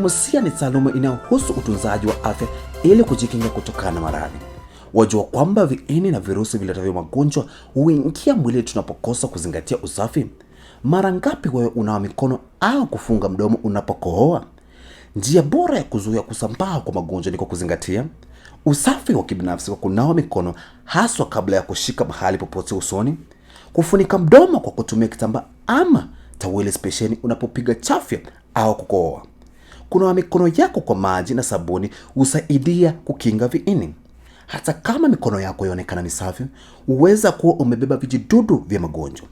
Diplomasia ni taaluma inayohusu utunzaji wa afya ili kujikinga kutokana na maradhi. Wajua kwamba viini na virusi viletavyo magonjwa huingia mwili tunapokosa kuzingatia usafi? Mara ngapi wewe unawa mikono au kufunga mdomo unapokohoa? Njia bora ya kuzuia kusambaa kwa magonjwa ni kwa kuzingatia usafi wa kibinafsi kwa kunawa mikono haswa kabla ya kushika mahali popote usoni, kufunika mdomo kwa kutumia kitambaa ama taweli spesheli unapopiga chafya au kukohoa. Kunawa mikono yako kwa maji na sabuni husaidia kukinga viini. Hata kama mikono yako yaonekana ni safi, huweza kuwa umebeba vijidudu vya magonjwa.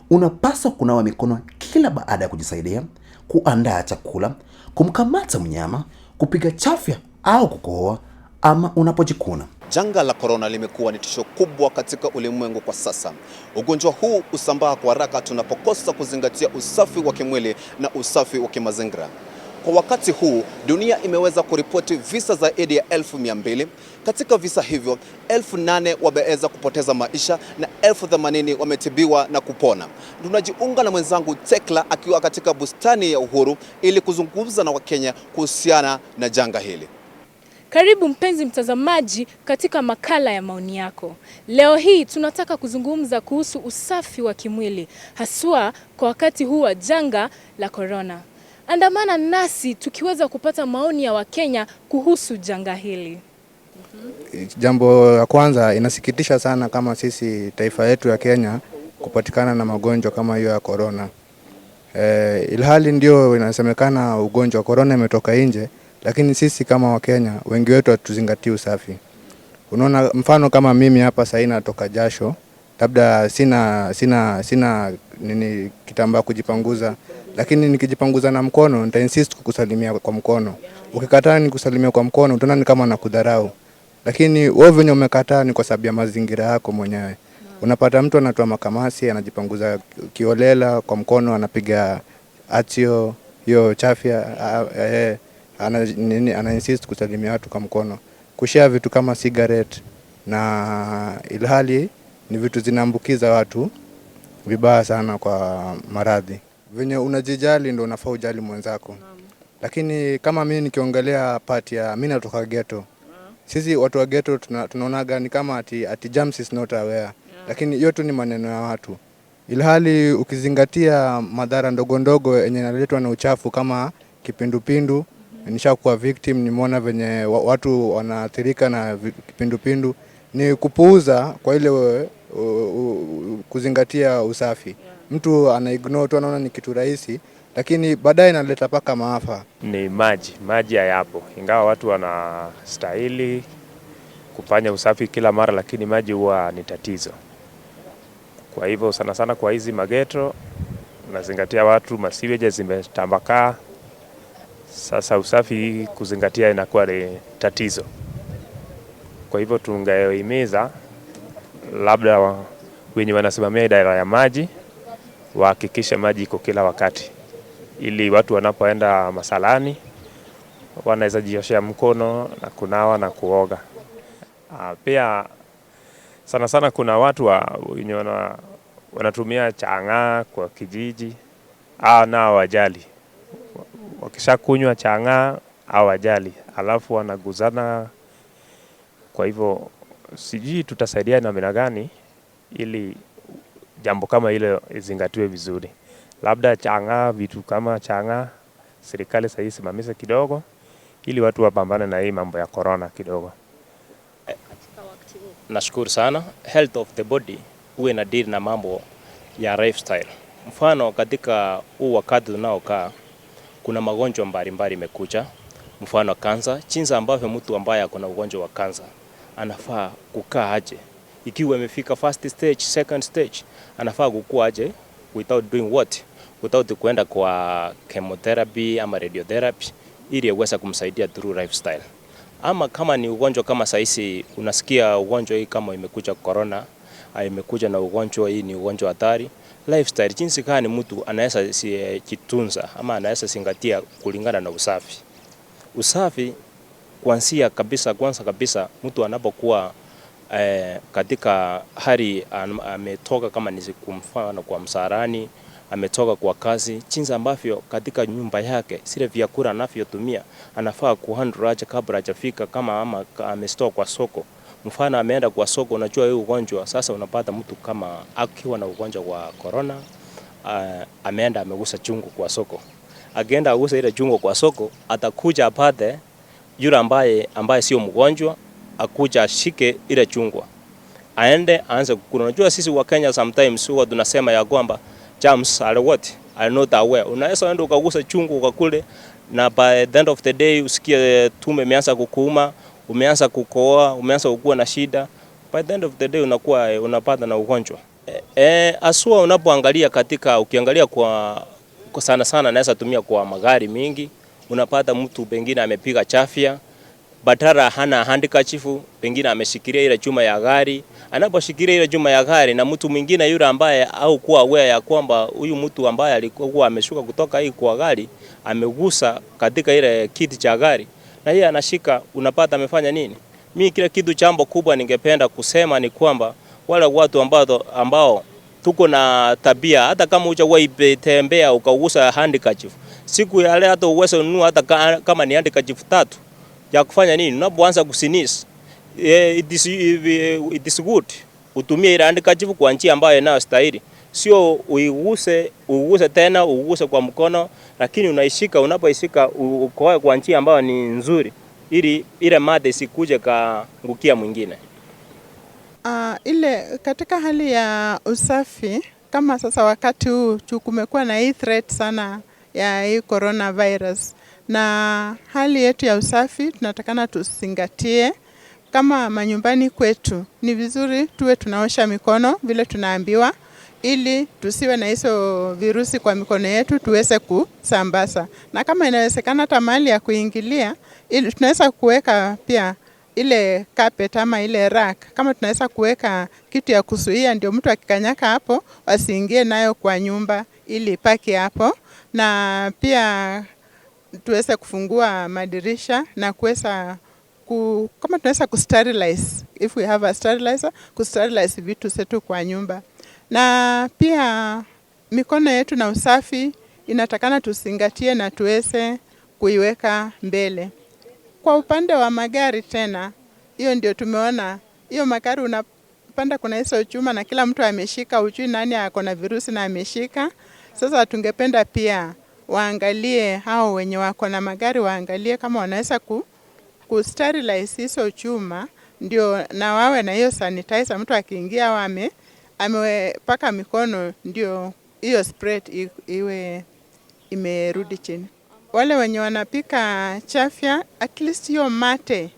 Unapaswa kunawa mikono kila baada ya kujisaidia, kuandaa chakula, kumkamata mnyama, kupiga chafya au kukohoa ama unapojikuna. Janga la corona limekuwa ni tisho kubwa katika ulimwengu kwa sasa. Ugonjwa huu husambaa kwa haraka tunapokosa kuzingatia usafi wa kimwili na usafi wa kimazingira. Kwa wakati huu, dunia imeweza kuripoti visa zaidi ya 1200. Katika visa hivyo, 8000 wameweza kupoteza maisha na 80,000 wametibiwa na kupona. Tunajiunga na mwenzangu Tekla akiwa katika bustani ya Uhuru ili kuzungumza na Wakenya kuhusiana na janga hili. Karibu mpenzi mtazamaji katika makala ya maoni yako. Leo hii tunataka kuzungumza kuhusu usafi wa kimwili, haswa kwa wakati huu wa janga la corona. Andamana nasi tukiweza kupata maoni ya Wakenya kuhusu janga hili. Jambo la kwanza, inasikitisha sana kama sisi taifa yetu ya Kenya kupatikana na magonjwa kama hiyo ya corona. Ilhali ndio inasemekana ugonjwa wa corona imetoka nje, lakini sisi kama Wakenya wengi wetu hatuzingatii usafi. Unaona, mfano kama mimi hapa sasa natoka jasho, labda sina kitambaa kujipanguza, lakini nikijipanguza na mkono nita insist kukusalimia kwa mkono. Ukikataa nikusalimia kwa mkono utaona ni kama nakudharau. Lakini wewe venye umekataa ni kwa sababu ya mazingira yako mwenyewe. Unapata mtu anatoa makamasi, anajipanguza kiolela kwa mkono, anapiga atio hiyo chafya, ana insist kusalimia watu kwa mkono. Kushare vitu kama cigarette na ilhali ni vitu zinaambukiza watu vibaya sana kwa maradhi. Venye unajijali ndio unafaa ujali mwenzako. Lakini kama mimi nikiongelea part ya mimi natoka ghetto. Sisi watu wa ghetto tunaonaga ni kama ati germs is not aware. Lakini hiyo tu ni maneno ya watu. Ilhali ukizingatia madhara ndogo ndogo yenye yanaletwa na uchafu kama kipindupindu, nishakuwa victim, nimeona venye watu wanaathirika na kipindupindu, ni kupuuza kwa ile kuzingatia usafi. Mtu anaignore tu, anaona ni kitu rahisi, lakini baadaye inaleta paka maafa. Ni maji hayapo. Ingawa watu wanastahili kufanya usafi kila mara, lakini maji huwa ni tatizo. Kwa hivyo sana sana kwa hizi mageto nazingatia watu masiweje zimetambakaa. Sasa usafi kuzingatia inakuwa ni tatizo. Kwa hivyo tungehimiza labda wenye wanasimamia idara ya maji wahakikishe maji iko kila wakati, ili watu wanapoenda masalani wanaweza jioshea mkono na kunawa na kuoga. Pia sana sana kuna watu wenye wanatumia chang'aa kwa kijiji, nao wajali. Wakishakunywa chang'aa au wajali, alafu wanaguzana. Kwa hivyo sijui tutasaidia namna gani ili jambo kama ile izingatiwe vizuri. Labda chang'aa, vitu kama chang'aa serikali sasa isimamishe kidogo ili watu wapambane na hii mambo ya corona kidogo. Nashukuru sana. Health of the body huwa inadeal na mambo ya lifestyle. Mfano katika huu wakati tunaokaa kuna magonjwa mbalimbali imekuja. Mfano kansa, jinsi ambavyo mtu ambaye ako na ugonjwa wa kansa anafaa kukaa aje. Ikiwa imefika first stage, second stage, anafaa kukua aje without doing what? Without kuenda kwa chemotherapy ama radiotherapy ili aweze kumsaidia through lifestyle. Ama kama ni ugonjwa kama saisi unasikia ugonjwa hii kama imekuja corona, imekuja na ugonjwa hii ni ugonjwa hatari, lifestyle jinsi gani mtu anaweza jitunza ama anaweza zingatia kulingana na usafi. Usafi kwanza kabisa mtu anapokuwa katika hali ametoka kama ni kumfano kwa msarani ametoka kwa kazi, jinsi ambavyo katika nyumba yake zile vyakula anavyotumia anafaa kuhandle aje kabla hajafika, kama ama amestore kwa soko. Mfano ameenda kwa soko, unajua hii ugonjwa sasa, unapata mtu kama akiwa na ugonjwa wa corona, ameenda amegusa chungu kwa soko. Akienda agusa ile chungu kwa soko, atakuja apate yule ambaye sio mgonjwa, akuja ashike ile chungwa, aende aanze kukula. Unajua sisi wa Kenya sometimes huwa tunasema ya kwamba germs are what are not aware. Unaweza enda ukagusa chungu ukakule, na by the end of the day usikie tumbo imeanza kukuuma, umeanza kukohoa, umeanza kukua na shida. By the end of the day unapata na ugonjwa. Asua unapoangalia ukiangalia kwa sana naweza tumia kwa magari mingi, unapata mtu pengine amepiga chafya, badala hana handkerchief, pengine ameshikilia ile chuma ya gari. Anaposhikilia ile chuma ya gari na mtu mwingine yule ambaye au kuwa aware ya kwamba huyu mtu ambaye alikuwa ameshuka kutoka hii kwa gari amegusa katika ile kiti cha gari, na yeye anashika, unapata amefanya nini? Mimi kile kitu jambo kubwa ningependa kusema ni kwamba wale watu ambao tuko na tabia, hata kama hujawahi tembea ukagusa handkerchief, siku ya leo hata uweze kununua hata kama ni handkerchief 3 ya kufanya nini? Unapoanza kusinis, it is good utumie ile handkerchief kwa njia ambayo inayostahili, sio uiguse tena, uguse kwa mkono, lakini unaishika, unapoishika ukoe kwa njia ambayo ni nzuri, ili ile mate isikuje kaangukia mwingine. Ile katika hali ya usafi, kama sasa wakati huu kumekuwa na hii threat sana ya hii coronavirus, na hali yetu ya usafi tunatakana tuzingatie. Kama manyumbani kwetu ni vizuri tuwe tunaosha mikono vile tunaambiwa, ili tusiwe na hizo virusi kwa mikono yetu tuweze kusambaza. Na kama inawezekana hata mahali ya kuingilia, ili tunaweza kuweka pia ile carpet ama ile rack, kama tunaweza kuweka kitu ya kuzuia, ndio mtu akikanyaka hapo wasiingie nayo kwa nyumba, ili paki hapo. Na pia tuweze kufungua madirisha na kuweza kama tunaweza kusterilize, if we have a sterilizer, kusterilize vitu zetu kwa nyumba. Na pia mikono yetu na usafi inatakana tuzingatie na tuweze kuiweka mbele. Kwa upande wa magari tena, hiyo ndio tumeona, hiyo magari unapanda kuna hizo chuma na kila mtu ameshika, ujui nani ako na virusi na ameshika. Sasa tungependa pia waangalie hao wenye wako na magari, waangalie kama wanaweza kusterilize hizo chuma, ndio na wawe na hiyo sanitizer, mtu akiingia amepaka mikono, ndio hiyo spread iwe imerudi chini. Wale wenye wanapika chafya, at least hiyo mate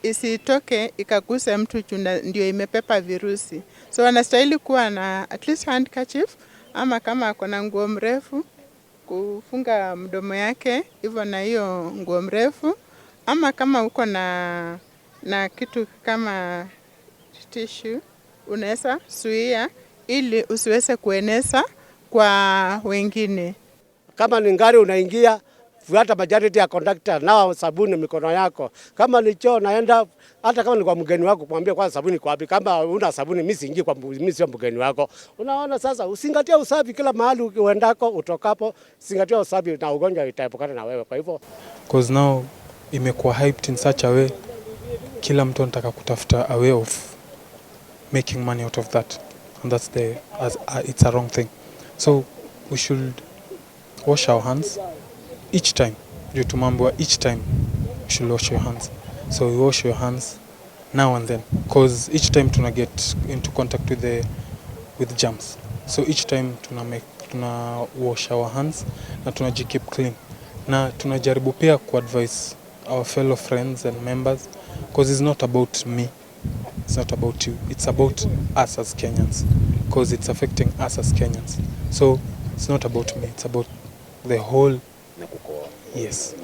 isitoke ikaguse mtu chunda, ndio imepepa virusi. So wanastahili kuwa na at least handkerchief, ama kama ako na nguo mrefu kufunga mdomo yake hivyo na hiyo nguo mrefu, ama kama uko na kitu kama tissue unaweza suia ili usiweze kueneza kwa wengine. Kama ni ngari unaingia, fuata majority ya conductor, nawa sabuni mikono yako. Kama ni choo naenda, hata kama ni kwa mgeni wako, kumwambia kwa sabuni kwa wapi. Kama una sabuni mimi siingii kwa mimi sio mgeni wako. Unaona sasa, usingatia usafi kila mahali uendako, utokapo, usingatia usafi na ugonjwa itaepukana na wewe. Kwa hivyo because now imekuwa hyped in such a way, kila mtu anataka kutafuta a way of making money out of that, and that's it's a wrong thing. So we should wash our hands each time. Each time you should wash your hands. So you wash your hands now and then, because each time tuna get into contact with germs. So each time tuna wash our hands na keep clean. Na tunajaribu pia advise our fellow friends and members, because it's not about me, it's not about you, it's about us as Kenyans, because it's affecting us as Kenyans. So it's not about me, it's about the whole. Yes.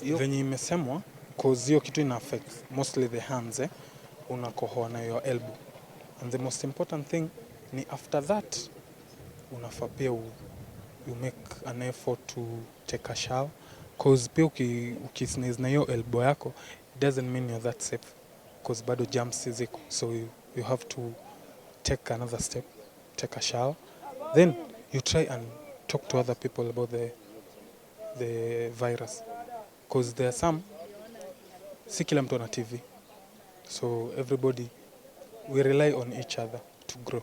Venye imesemwa, because hiyo kitu ina affect mostly the hands, unakohoa na your elbow. And the most important thing ni after that unafaa pia you make an effort to take a shower, because pia ukisneeze na hiyo elbow yako, it doesn't mean you're that safe, because bado germs ziko. So you have to take another step, take a shower, then you try and talk to other people about the virus, because there are some, si kila mtu ana TV, so everybody we rely on each other to grow.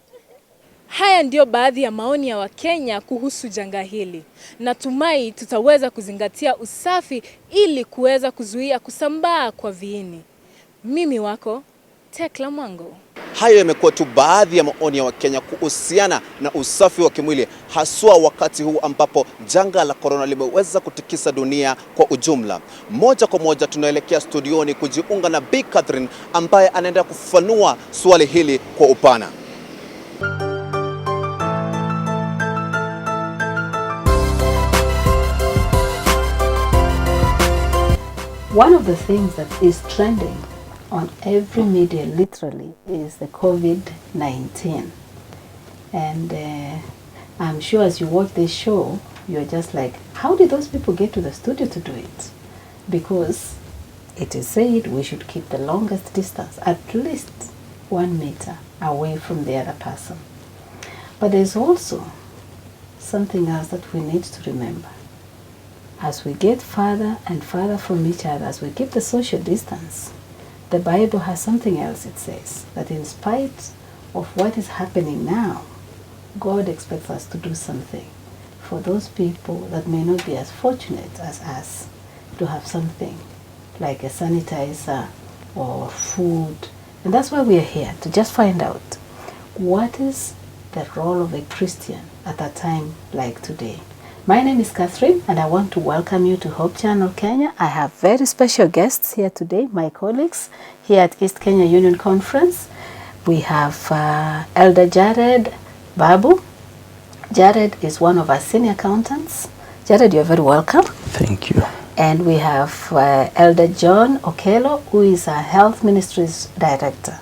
Haya ndio baadhi ya maoni ya Wakenya kuhusu janga hili. Natumai tutaweza kuzingatia usafi ili kuweza kuzuia kusambaa kwa viini. Mimi wako Tekla Mwango. Hayo yamekuwa tu baadhi ya maoni ya Wakenya kuhusiana na usafi wa kimwili, haswa wakati huu ambapo janga la corona limeweza kutikisa dunia kwa ujumla. Moja kwa moja tunaelekea studioni kujiunga na Bi Catherine ambaye anaenda kufafanua swali hili kwa upana. One of the things that is trending on every media literally is the COVID-19. And I'm sure as you watch this show, you're just like, how did those people get to the studio to do it? Because it is said we should keep the longest distance, at least 1 meter away from the other person. But there's also something else that we need to remember. As we get further and further from each other, as we keep the social distance, the Bible has something else. It says that in spite of what is happening now, God expects us to do something for those people that may not be as fortunate as us, to have something like a sanitizer or food. And that's why we are here, to just find out what is the role of a Christian at a time like today. My name is Catherine, and I want to welcome you to Hope Channel Kenya. I have very special guests here today, my colleagues here at East Kenya Union Conference. We have Elder Jared Babu. Jared is one of our senior accountants. Jared, you're very welcome. Thank you. And we have Elder John Okello, who is our Health Ministries Director.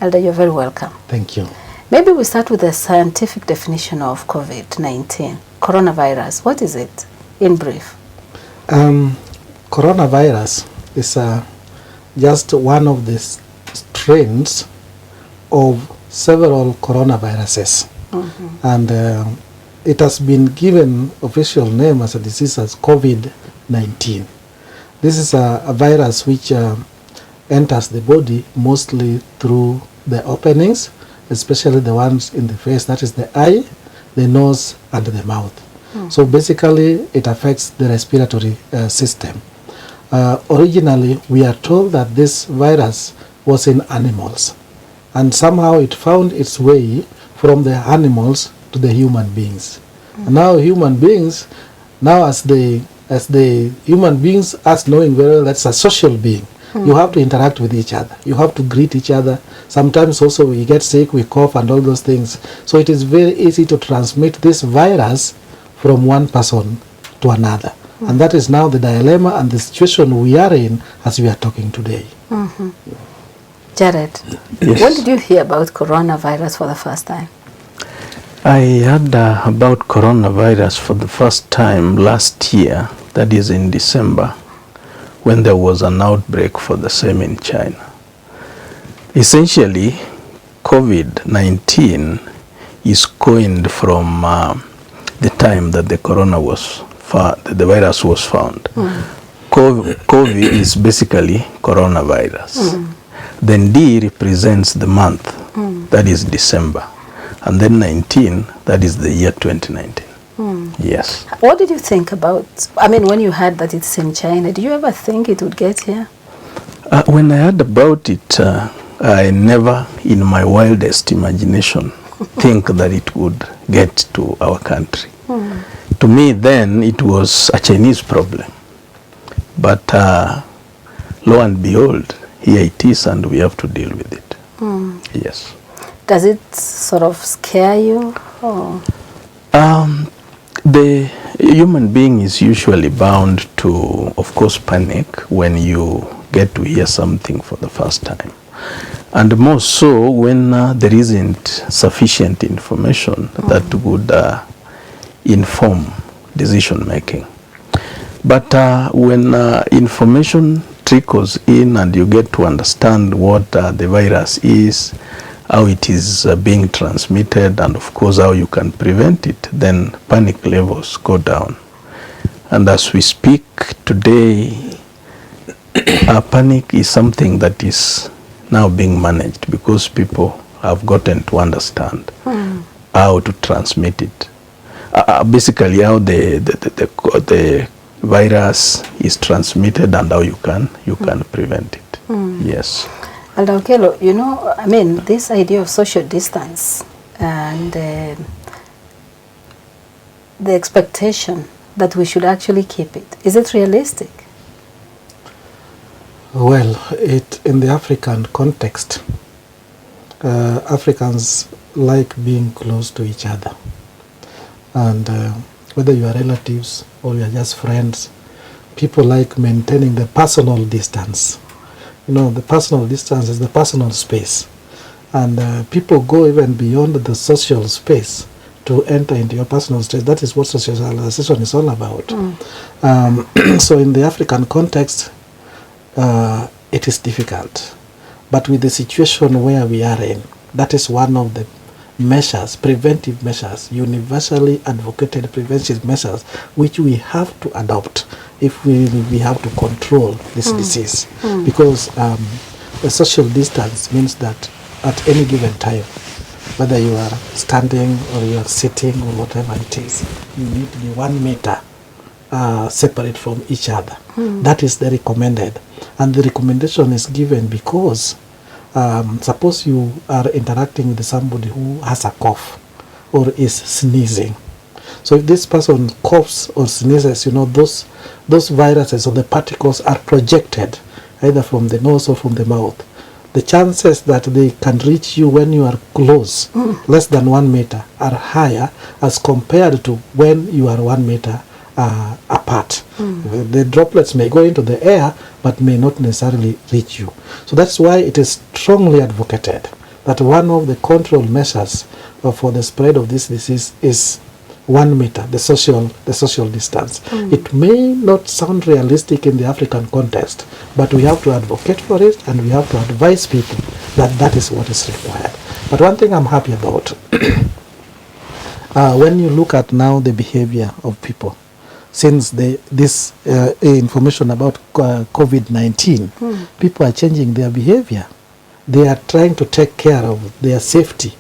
Elder, you're very welcome. Thank you. Maybe we start with the scientific definition of COVID-19. Coronavirus, what is it in brief? Coronavirus is just one of the strains of several coronaviruses. And it has been given official name as a disease as COVID-19. This is a virus which enters the body mostly through the openings, especially the ones in the face, that is the eye, the nose, and the mouth. So basically it affects the respiratory system. Originally we are told that this virus was in animals, and somehow it found its way from the animals to the human beings. And now human beings, as the human beings, us knowing very well that's a social being, you have to interact with each other. You have to greet each other. Sometimes also we get sick, we cough and all those things. So it is very easy to transmit this virus from one person to another. And that is now the dilemma and the situation we are in as we are talking today. Jared, Yes. when did you hear about coronavirus for the first time? I heard about coronavirus for the first time last year, that is in December, when there was an outbreak for the same in China. Essentially, COVID-19 is coined from the time that the virus was found. COVID is basically coronavirus. Then D represents the month, that is December. And then 19, that is the year 2019. Yes. What did you think about, when you heard that it's in China, did you ever think it would get here? When I heard about it, I never in my wildest imagination think that it would get to our country. To me then it was a Chinese problem. But lo and behold, here it is, and we have to deal with it. Yes. Does it sort of scare you? Or? The human being is usually bound to, of course, panic when you get to hear something for the first time. And more so when there isn't sufficient information that would inform decision making. But when information trickles in and you get to understand what the virus is how it is being transmitted, and of course how you can prevent it, then panic levels go down. And as we speak today, panic is something that is now being managed because people have gotten to understand how to transmit it. Basically how the virus is transmitted and how you can prevent it. Yes. Elder Okello, you know, I mean, this idea of social distance and the expectation that we should actually keep it, is it realistic? Well, in the African context, Africans like being close to each other. And whether you are relatives or you are just friends, people like maintaining the personal distance. You know, the personal distance is the personal space. And people go even beyond the social space to enter into your personal space. That is what socialization is all about. So in the African context, it is difficult. But with the situation where we are in, that is one of the measures, preventive measures, universally advocated preventive measures, which we have to adopt if we have to control this disease. Because the social distance means that at any given time, whether you are standing or you are sitting or whatever it is, you need to be 1 meter separate from each other. That is the recommended. And the recommendation is given because suppose you are interacting with somebody who has a cough or is sneezing. So if this person coughs or sneezes, you know, those viruses or the particles are projected either from the nose or from the mouth. The chances that they can reach you when you are close, less than 1 meter, are higher as compared to when you are 1 meter apart. The droplets may go into the air but may not necessarily reach you. So that's why it is strongly advocated that one of the control measures for the spread of this disease is 1 meter, the social distance. It may not sound realistic in the African context, but we have to advocate for it and we have to advise people that that is what is required. But one thing I'm happy about, when you look at now the behavior of people, since this information about COVID-19, people are changing their behavior. They are trying to take care of their safety.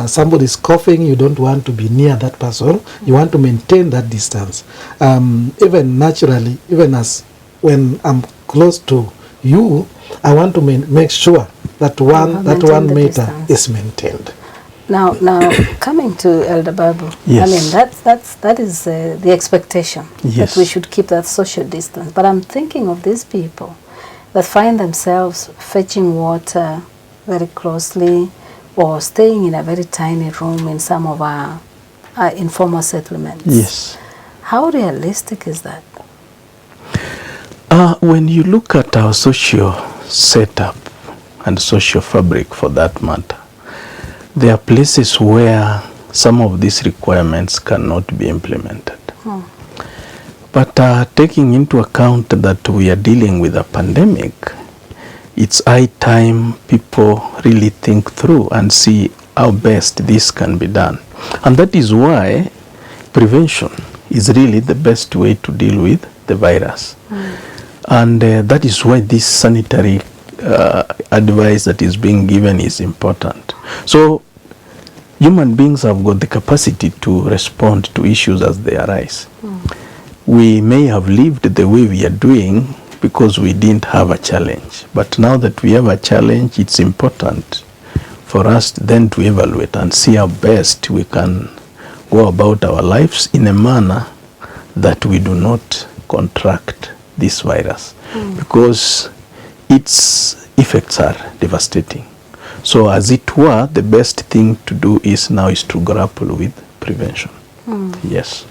Somebody is coughing, you don't want to be near that person. You want to maintain that distance. Even naturally, even as when I'm close to you, I want to make sure that one meter distance is maintained. Now, coming to Elder Babu, yes. I mean that is the expectation, yes, that we should keep that social distance. But I'm thinking of these people that find themselves fetching water very closely, or staying in a very tiny room in some of our informal settlements. Yes. How realistic is that? When you look at our social setup and social fabric for that matter, there are places where some of these requirements cannot be implemented. But taking into account that we are dealing with a pandemic, it's high time people really think through and see how best this can be done. And that is why prevention is really the best way to deal with the virus. And that is why this sanitary advice that is being given is important. So human beings have got the capacity to respond to issues as they arise. We may have lived the way we are doing because we didn't have a challenge. But now that we have a challenge, it's important for us then to evaluate and see how best we can go about our lives in a manner that we do not contract this virus, because its effects are devastating. So as it were, the best thing to do is to grapple with prevention. Yes.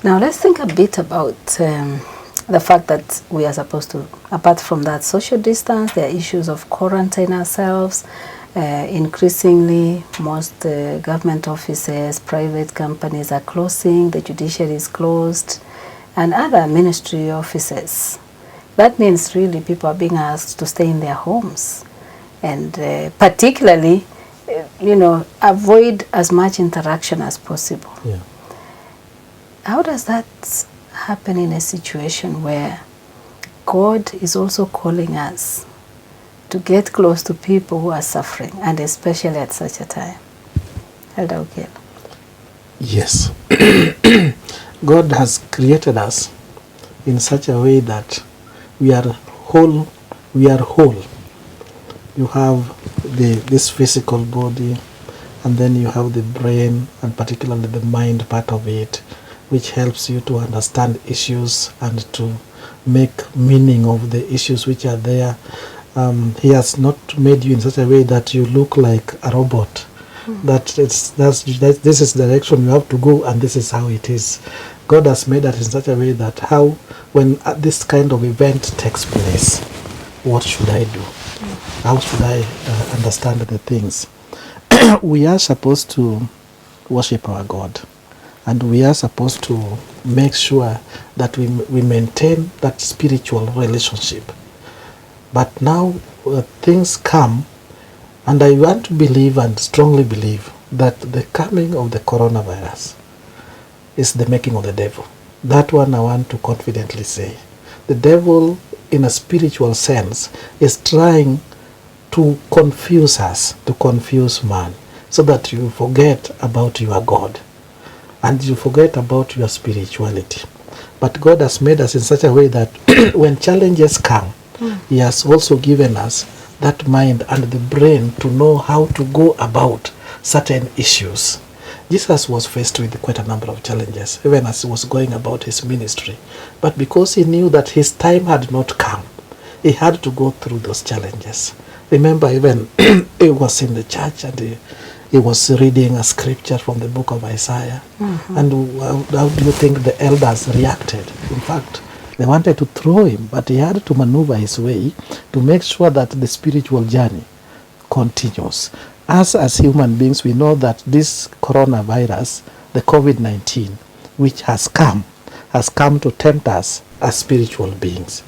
Now let's think a bit about the fact that we are supposed to, apart from that social distance, there are issues of quarantine ourselves. Increasingly, most government offices, private companies are closing, the judiciary is closed, and other ministry offices. That means really people are being asked to stay in their homes. And particularly avoid as much interaction as possible. Yeah. How does that happen in a situation where God is also calling us to get close to people who are suffering, and especially at such a time? Elder Okel. Yes. God has created us in such a way that we are whole. We are whole. You have this physical body, and then you have the brain, and particularly the mind part of it, which helps you to understand issues and to make meaning of the issues which are there. He has not made you in such a way that you look like a robot. This is the direction you have to go, and this is how it is. God has made that in such a way that when this kind of event takes place, what should I do? How should I understand the things? We are supposed to worship our God, and we are supposed to make sure that we maintain that spiritual relationship. But now things come, and I want to believe and strongly believe that the coming of the coronavirus is the making of the devil. That one I want to confidently say. The devil, in a spiritual sense, is trying to confuse us, to confuse man, so that you forget about your God and you forget about your spirituality. But God has made us in such a way that when challenges come, He has also given us that mind and the brain to know how to go about certain issues. Jesus was faced with quite a number of challenges, even as he was going about his ministry. But because he knew that his time had not come, he had to go through those challenges. Remember, even he was in the church and he was reading a scripture from the book of Isaiah. And how do you think the elders reacted? In fact, they wanted to throw him, but he had to maneuver his way to make sure that the spiritual journey continues. Us as human beings, we know that this coronavirus, the COVID-19, which has come to tempt us as spiritual beings.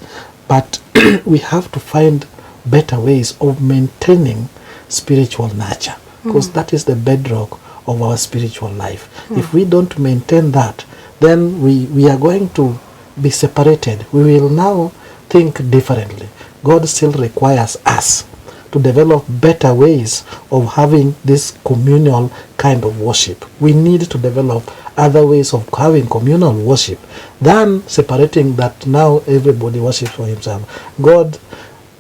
But we have to find better ways of maintaining spiritual nature, because that is the bedrock of our spiritual life. If we don't maintain that, then we are going to be separated. We will now think differently. God still requires us to develop better ways of having this communal kind of worship. We need to develop other ways of having communal worship than separating that now everybody worships for himself. God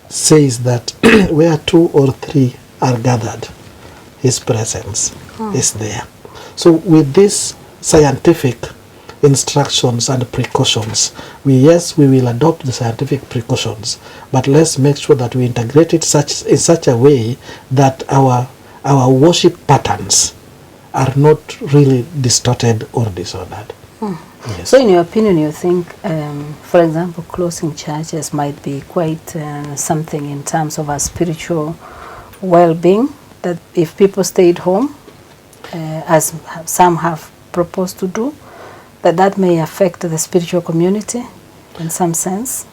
says that where 2 or 3 are gathered, his presence is there. So with this scientific instructions and precautions, we will adopt the scientific precautions, but let's make sure that we integrate it in such a way that our worship patterns are not really distorted or disordered. Yes. So in your opinion, you think, for example, closing churches might be quite something in terms of our spiritual well-being, that if people stayed home, as some have proposed to do, that may affect the spiritual community in some sense?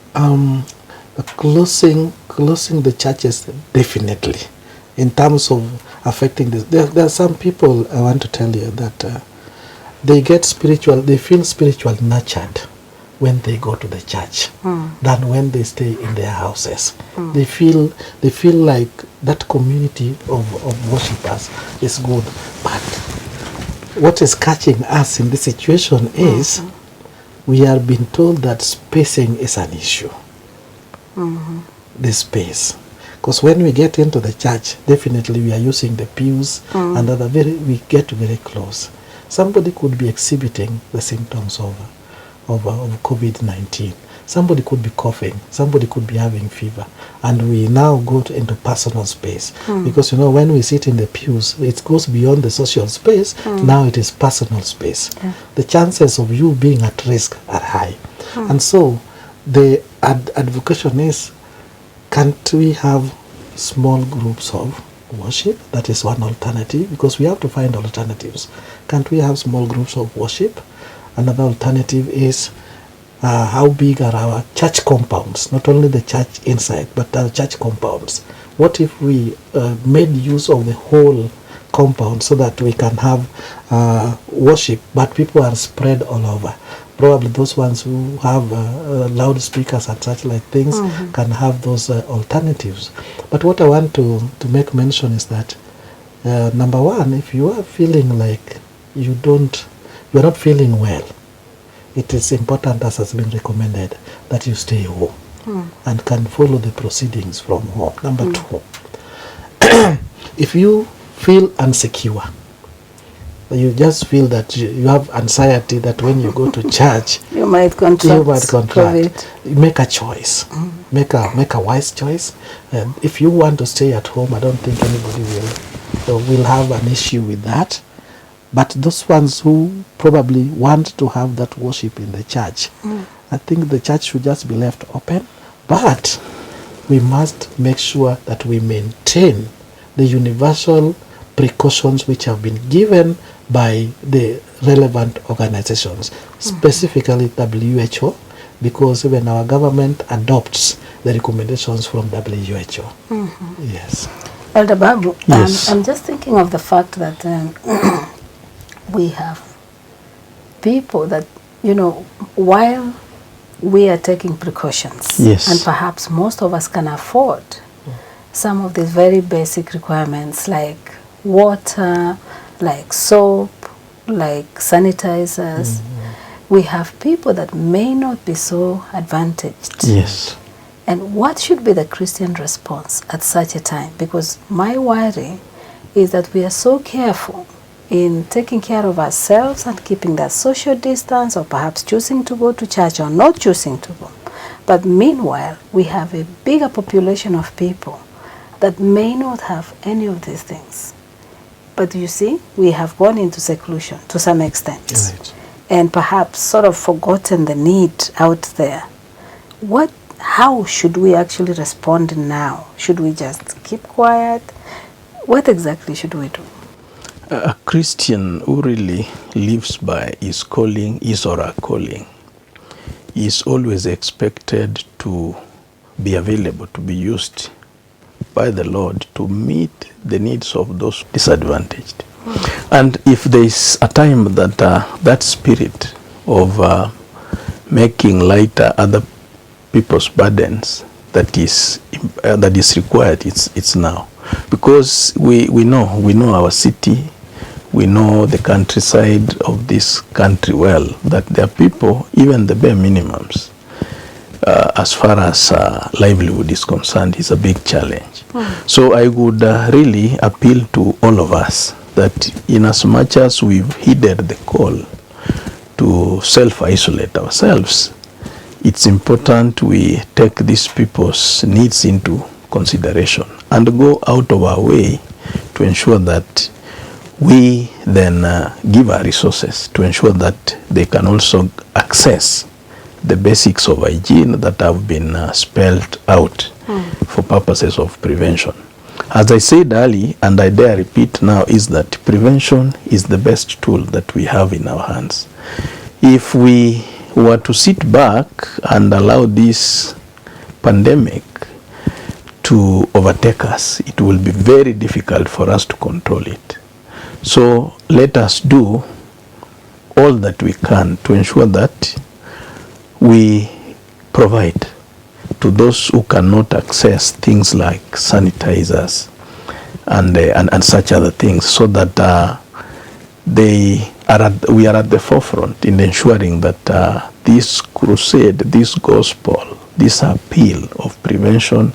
Closing the churches, definitely. In terms of affecting this, there are some people, I want to tell you, that they feel spiritual nurtured when they go to the church than when they stay in their houses. They feel like that community of worshippers is good. But what is catching us in this situation is we are being told that spacing is an issue. The space. Because when we get into the church, definitely we are using the pews and we get very close. Somebody could be exhibiting the symptoms of COVID-19. Somebody could be coughing, somebody could be having fever, and we now go into personal space. Because when we sit in the pews, it goes beyond the social space, now it is personal space. The chances of you being at risk are high. And so the advocation is, can't we have small groups of worship? That is one alternative, because we have to find alternatives. Can't we have small groups of worship? Another alternative is, how big are our church compounds? Not only the church inside, but our church compounds. What if we made use of the whole compound so that we can have worship, but people are spread all over. Probably those ones who have loudspeakers and such like things can have those alternatives. But what I want to make mention is that number one, if you are feeling like you're not feeling well, it is important, as has been recommended, that you stay home and can follow the proceedings from home. Number two, if you feel insecure, you just feel that you have anxiety that when you go to church you might contract COVID. Make a choice. Make a wise choice. And if you want to stay at home, I don't think anybody will have an issue with that. But those ones who probably want to have that worship in the church, I think the church should just be left open. But we must make sure that we maintain the universal precautions which have been given by the relevant organizations, specifically WHO, because even our government adopts the recommendations from WHO. Yes. Elder Babu, Yes. I'm just thinking of the fact that we have people that, while we are taking precautions, Yes. and perhaps most of us can afford some of these very basic requirements like water, like soap, like sanitizers, we have people that may not be so advantaged. Yes. And what should be the Christian response at such a time? Because my worry is that we are so careful in taking care of ourselves and keeping that social distance, or perhaps choosing to go to church or not choosing to go. But meanwhile, we have a bigger population of people that may not have any of these things. But you see, we have gone into seclusion to some extent. Right. And perhaps sort of forgotten the need out there. How should we actually respond now? Should we just keep quiet? What exactly should we do? A Christian who really lives by his calling, his or her calling, is always expected to be available, to be used by the Lord to meet the needs of those disadvantaged. And if there is a time that that spirit of making lighter other people's burdens that is required, it's now, because we know our city, we know the countryside of this country well, that there are people, even the bare minimums, as far as livelihood is concerned, is a big challenge. So I would really appeal to all of us that in as much as we've heeded the call to self-isolate ourselves, it's important we take these people's needs into consideration and go out of our way to ensure that we then give our resources to ensure that they can also access the basics of hygiene that have been spelled out for purposes of prevention. As I said earlier, and I dare repeat now, is that prevention is the best tool that we have in our hands. If we were to sit back and allow this pandemic to overtake us, it will be very difficult for us to control it. So let us do all that we can to ensure that we provide to those who cannot access things like sanitizers and such other things, so that we are at the forefront in ensuring that this crusade, this gospel, this appeal of prevention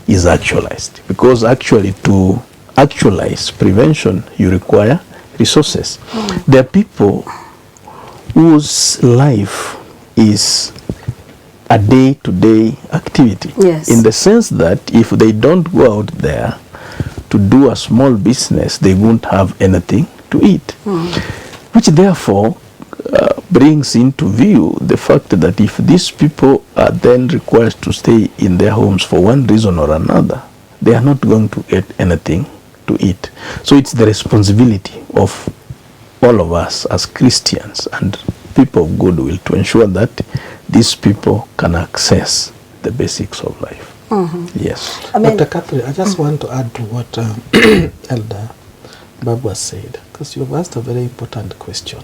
is actualized. Because actually, to actualize prevention, you require resources. There are people whose life is a day-to-day activity. Yes. In the sense that if they don't go out there to do a small business, they won't have anything to eat. Which therefore brings into view the fact that if these people are then required to stay in their homes for one reason or another, they are not going to get anything to eat. So it's the responsibility of all of us as Christians and people of goodwill to ensure that these people can access the basics of life. Yes. Dr. Catherine, I just want to add to what Elder Babu has said, because you've asked a very important question.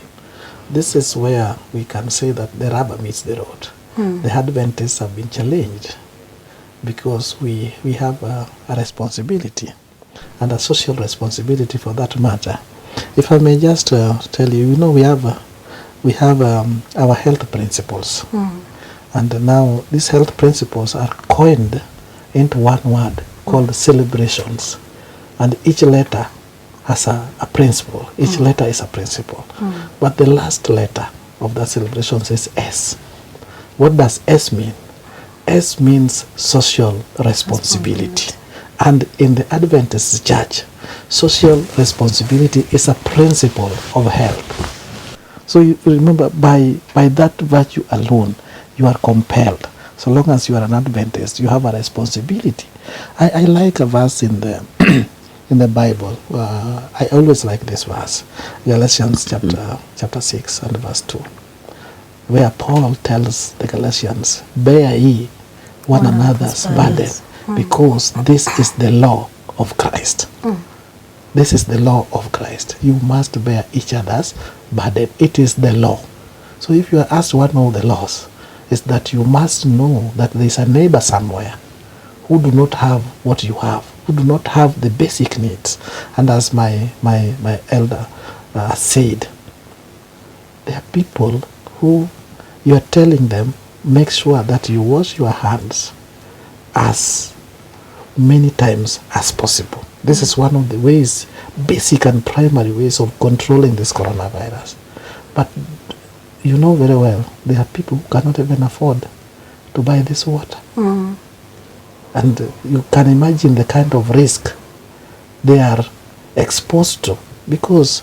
This is where we can say that the rubber meets the road. The Adventists have been challenged because we have a responsibility, and a social responsibility for that matter. If I may just tell you, we have our health principles, and now these health principles are coined into one word called celebrations, and each letter has a principle. Each letter is a principle, but the last letter of that celebration is S. What does S mean? S means social responsibility. And in the Adventist church, social responsibility is a principle of health. So you remember, by that virtue alone, you are compelled. So long as you are an Adventist, you have a responsibility. I like a verse in the in the Bible. I always like this verse, Galatians chapter 6 and verse 2, where Paul tells the Galatians, bear ye one another's burden, because this is the law of Christ. This is the law of Christ. You must bear each other's burden. It is the law. So if you are asked one of the laws, is that you must know that there is a neighbor somewhere who do not have what you have, who do not have the basic needs. And as my elder said, there are people who you are telling them, make sure that you wash your hands as many times as possible. This is one of the ways, basic and primary ways of controlling this coronavirus. But you know very well, there are people who cannot even afford to buy this water. And you can imagine the kind of risk they are exposed to, because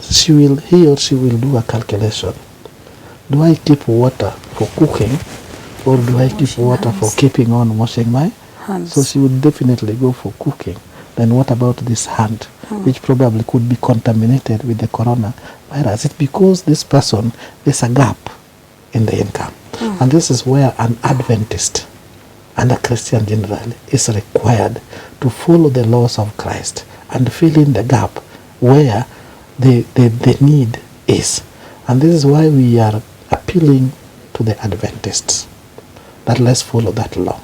he or she will do a calculation. Do I keep water for cooking, or do I keep water for keeping on washing my hands? So she would definitely go for cooking. Then what about this hand, which probably could be contaminated with the coronavirus? It's because this person, there's a gap in the income. And this is where an Adventist and a Christian generally is required to follow the laws of Christ and fill in the gap where the need is. And this is why we are appealing to the Adventists that let's follow that law.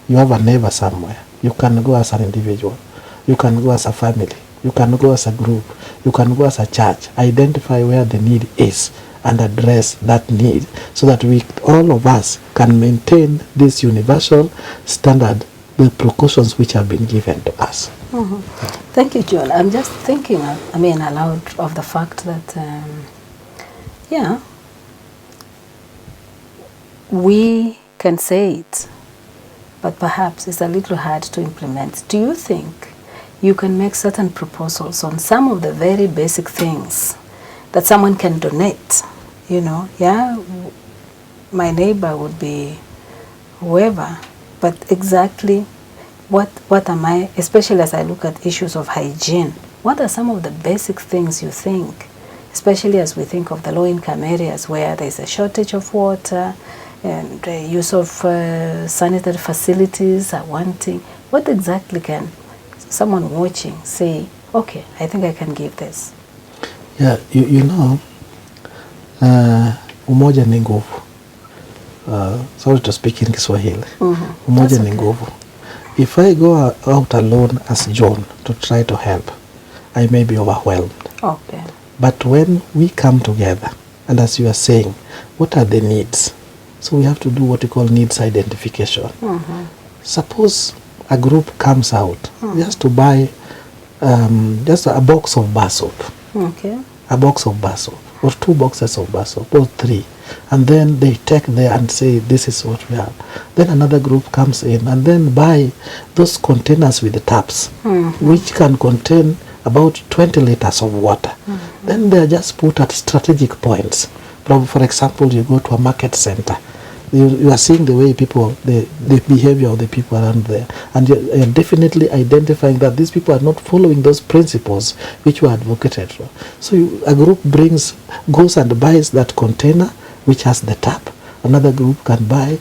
You have a neighbor somewhere. You can go as an individual. You can go as a family. You can go as a group. You can go as a church. Identify where the need is and address that need, so that we, all of us, can maintain this universal standard, the precautions which have been given to us. Thank you, John. I'm just thinking, aloud of the fact that, we can say it, but perhaps it's a little hard to implement. Do you think you can make certain proposals on some of the very basic things that someone can donate? My neighbor would be whoever, but exactly what am I, especially as I look at issues of hygiene, what are some of the basic things you think, especially as we think of the low-income areas where there's a shortage of water and the use of sanitary facilities are wanting? What exactly can someone watching say, okay, I think I can give this? Yeah, umoja ni nguvu. Sorry to speak in Kiswahili. Umoja ni nguvu. If I go out alone as John to try to help, I may be overwhelmed. Okay. But when we come together, and as you are saying, what are the needs? So we have to do what we call needs identification. Suppose a group comes out just to buy just a box of bar soap. Okay. A box of bar soap, or 2 boxes of bar soap, or 3. And then they take there and say, this is what we have. Then another group comes in and then buy those containers with the taps, which can contain about 20 liters of water. Then they are just put at strategic points. For example, you go to a market center. You are seeing the way people, the behavior of the people around there. And you're definitely identifying that these people are not following those principles which were advocated for. So a group goes and buys that container which has the tap. Another group can buy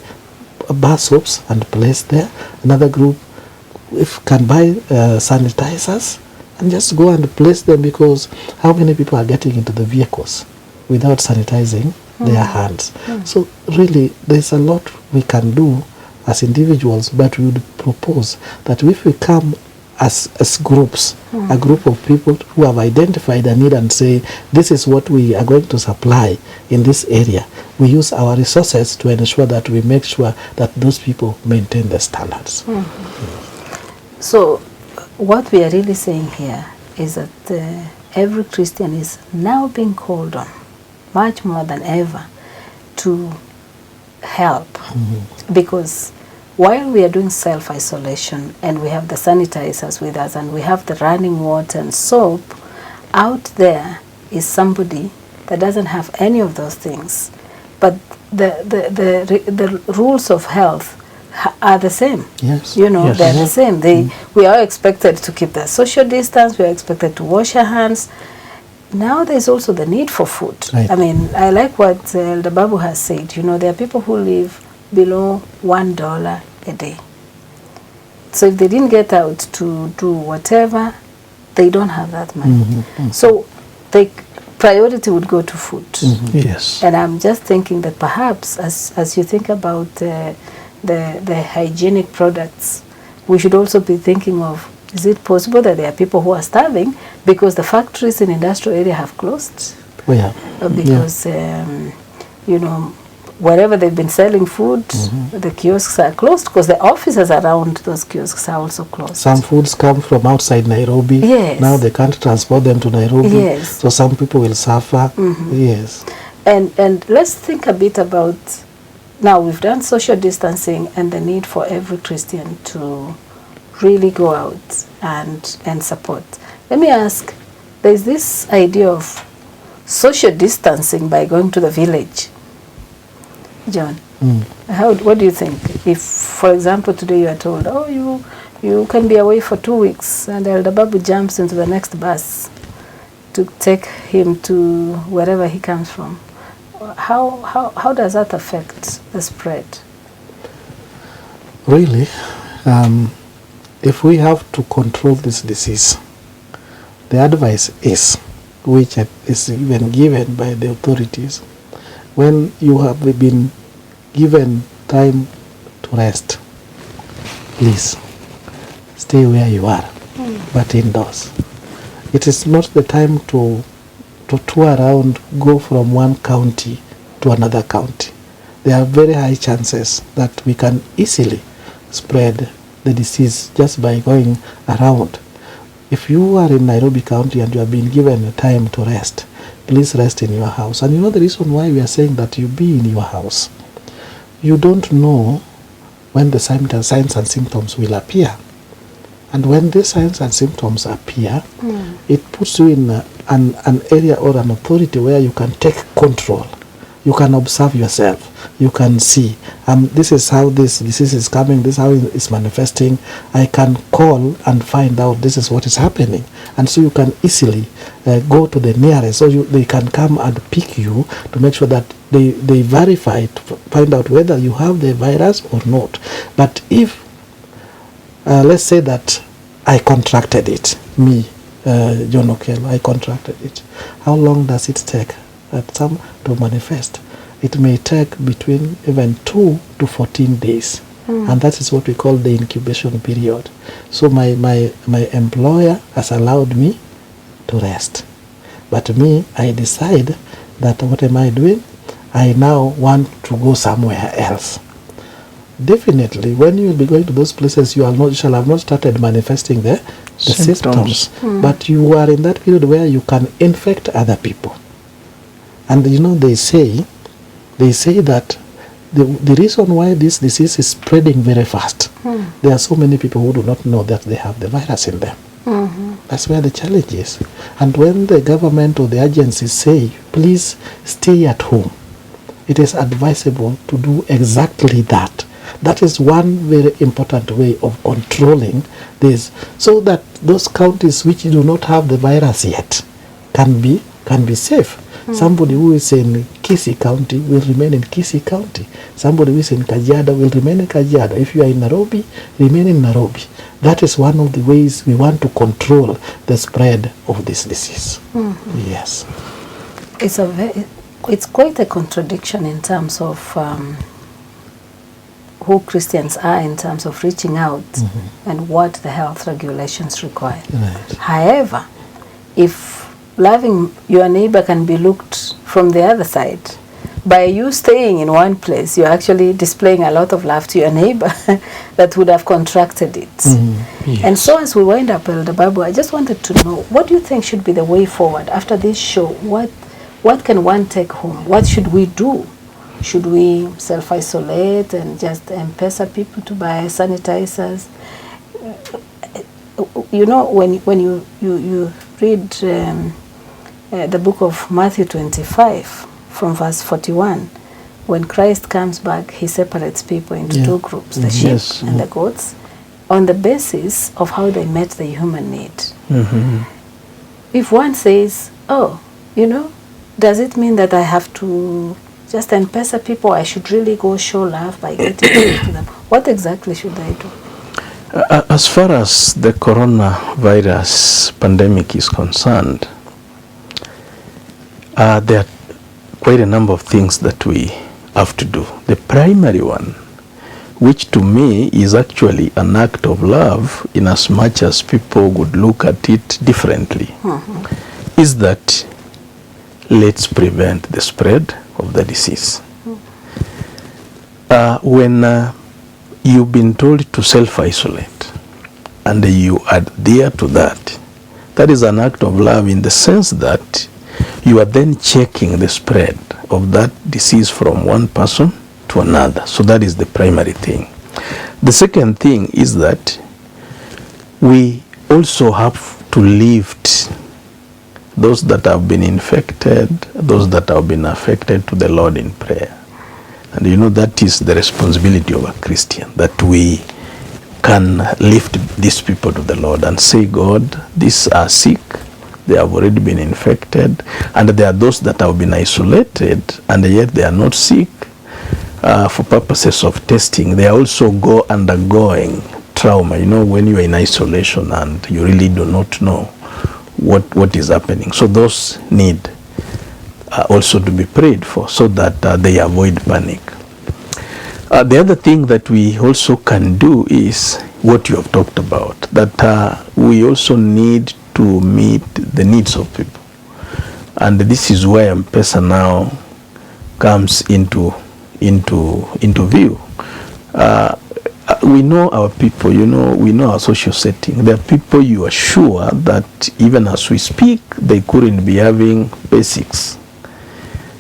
bar soaps and place there. Another group can buy sanitizers and just go and place them, because how many people are getting into the vehicles without sanitizing their hands? So really, there's a lot we can do as individuals, but we would propose that if we come as groups, a group of people who have identified a need and say, this is what we are going to supply in this area, we use our resources to ensure that we make sure that those people maintain the standards. So what we are really saying here is that every Christian is now being called on, much more than ever, to help. Because while we are doing self-isolation and we have the sanitizers with us and we have the running water and soap, out there is somebody that doesn't have any of those things. But the rules of health are the same. Yes. You know, Yes. they're the same. We are expected to keep the social distance, we are expected to wash our hands. Now there's also the need for food. Right. I mean, I like what Elder Babu has said. You know, there are people who live below $1 a day. So if they didn't get out to do whatever, they don't have that money. So the priority would go to food. Yes. And I'm just thinking that perhaps as you think about the hygienic products, we should also be thinking of, is it possible that there are people who are starving because the factories in industrial area have closed? Oh, yeah. Because, you know, wherever they've been selling food, the kiosks are closed because the offices around those kiosks are also closed. Some foods come from outside Nairobi. Yes. Now they can't transport them to Nairobi. Yes. So some people will suffer. Yes. And let's think a bit about, now we've done social distancing and the need for every Christian to really go out and support. Let me ask, there's this idea of social distancing by going to the village. John, what do you think? If, for example, today you are told, oh, you can be away for 2 weeks, and Elder Babu jumps into the next bus to take him to wherever he comes from, how does that affect the spread? Really, if we have to control this disease, the advice is, which is even given by the authorities, when you have been given time to rest, please stay where you are, but indoors. It is not the time to tour around, go from one county to another county. There are very high chances that we can easily spread the disease just by going around. If you are in Nairobi County and you have been given time to rest, please rest in your house. And you know the reason why we are saying that you be in your house. You don't know when the signs and symptoms will appear. And when these signs and symptoms appear, it puts you in an area or an authority where you can take control. You can observe yourself. You can see, this is how this disease is coming, this is how it's manifesting. I can call and find out this is what is happening. And so you can easily go to the nearest, so they can come and pick you to make sure that they verify, to find out whether you have the virus or not. But if, let's say that I contracted it, me, John Okello, I contracted it, how long does it take to manifest? It may take between even 2 to 14 days. And that is what we call the incubation period. So my employer has allowed me to rest. But me, I decide that what am I doing? I now want to go somewhere else. Definitely, when you will be going to those places, you shall have not started manifesting the symptoms. But you are in that period where you can infect other people. And you know, they say that the reason why this disease is spreading very fast, there are so many people who do not know that they have the virus in them. That's where the challenge is. And when the government or the agencies say, please stay at home, it is advisable to do exactly that. That is one very important way of controlling this, so that those counties which do not have the virus yet can be safe. Somebody who is in Kisii County will remain in Kisii County. Somebody who is in Kajiado will remain in Kajiado. If you are in Nairobi, remain in Nairobi. That is one of the ways we want to control the spread of this disease. Yes. It's quite a contradiction in terms of who Christians are in terms of reaching out and what the health regulations require. Right. However, if loving your neighbor can be looked from the other side, by you staying in one place, you're actually displaying a lot of love to your neighbor that would have contracted it. Yes. And so as we wind up, Elder Babu, I just wanted to know, what do you think should be the way forward after this show? What can one take home? What should we do? Should we self-isolate and just M-Pesa people to buy sanitizers? You know, when you read the book of Matthew 25 from verse 41, when Christ comes back, he separates people into two groups, the sheep and the goats, on the basis of how they met the human need. If one says, oh, you know, does it mean that I have to just M-Pesa people? I should really go show love by getting to them. What exactly should I do? As far as the coronavirus pandemic is concerned, there are quite a number of things that we have to do. The primary one, which to me is actually an act of love in as much as people would look at it differently, is that let's prevent the spread of the disease. When you've been told to self-isolate and you adhere to that, that is an act of love in the sense that you are then checking the spread of that disease from one person to another. So that is the primary thing. The second thing is that we also have to lift those that have been infected, those that have been affected to the Lord in prayer. And you know, that is the responsibility of a Christian, that we can lift these people to the Lord and say, God, these are sick, they have already been infected, and there are those that have been isolated, and yet they are not sick. For purposes of testing, they are also undergoing trauma. You know, when you are in isolation and you really do not know what is happening. So those need also to be prayed for so that they avoid panic. The other thing that we also can do is what you have talked about, that we also need to meet the needs of people. And this is where M-Pesa now comes into view. We know our people, you know, we know our social setting. There are people you are sure that even as we speak, they couldn't be having basics.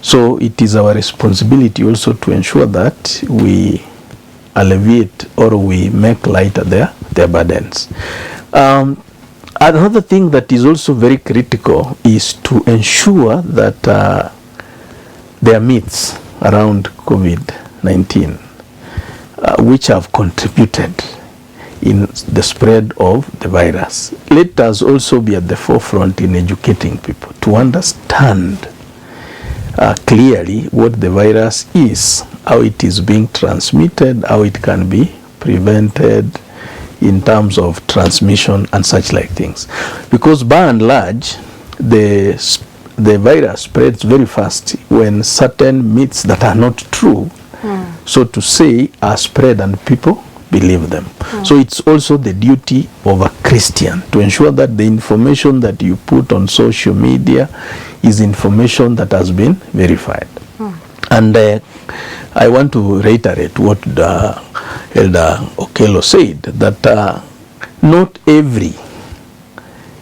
So it is our responsibility also to ensure that we alleviate or we make lighter their burdens. Another thing that is also very critical is to ensure that there are myths around COVID-19 which have contributed in the spread of the virus. Let us also be at the forefront in educating people to understand clearly what the virus is, how it is being transmitted, how it can be prevented in terms of transmission and such like things. Because by and large, the virus spreads very fast when certain myths that are not true, so to say, are spread and people believe them. So it's also the duty of a Christian to ensure that the information that you put on social media is information that has been verified. And I want to reiterate what Elder Okello said, that not every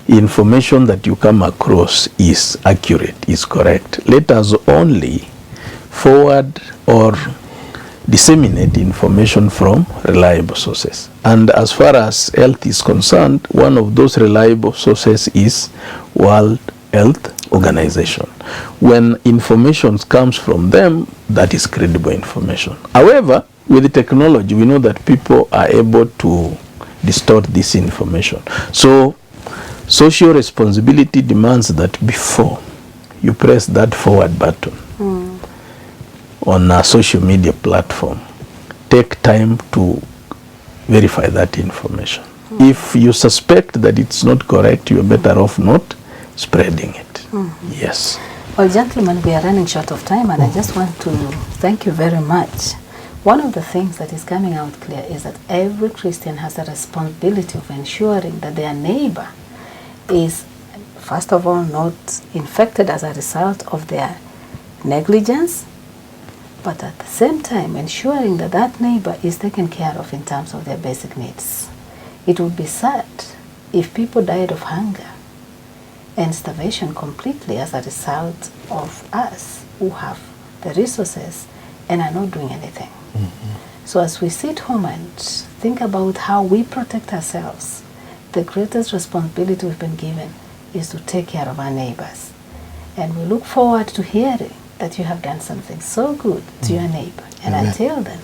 information that you come across is accurate, is correct. Let us only forward or disseminate information from reliable sources. And as far as health is concerned, one of those reliable sources is World Health Organization. When information comes from them, that is credible information. However, with the technology, we know that people are able to distort this information. So social responsibility demands that before you press that forward button on a social media platform. Take time to verify that information. If you suspect that it's not correct, you're better off not spreading it. Yes. Well, gentlemen, we are running short of time, and I just want to thank you very much. One of the things that is coming out clear is that every Christian has a responsibility of ensuring that their neighbor is, first of all, not infected as a result of their negligence, but at the same time ensuring that that neighbor is taken care of in terms of their basic needs. It would be sad if people died of hunger and starvation completely as a result of us who have the resources and are not doing anything. So as we sit home and think about how we protect ourselves, the greatest responsibility we've been given is to take care of our neighbors. And we look forward to hearing that you have done something so good to your neighbor. And until then,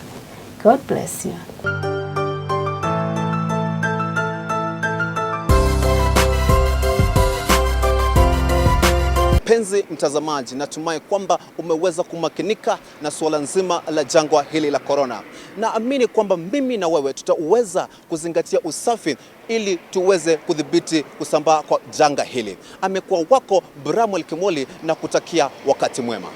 God bless you. Mpenzi mtazamaji, natumai kwamba umeweza kumakinika na suala nzima la jangwa hili la corona. Naamini kwamba mimi na wewe tutaweza kuzingatia usafi ili tuweze kudhibiti kusambaa kwa janga hili. Amekuwa wako Bramwell Kimoli na kutakia wakati mwema.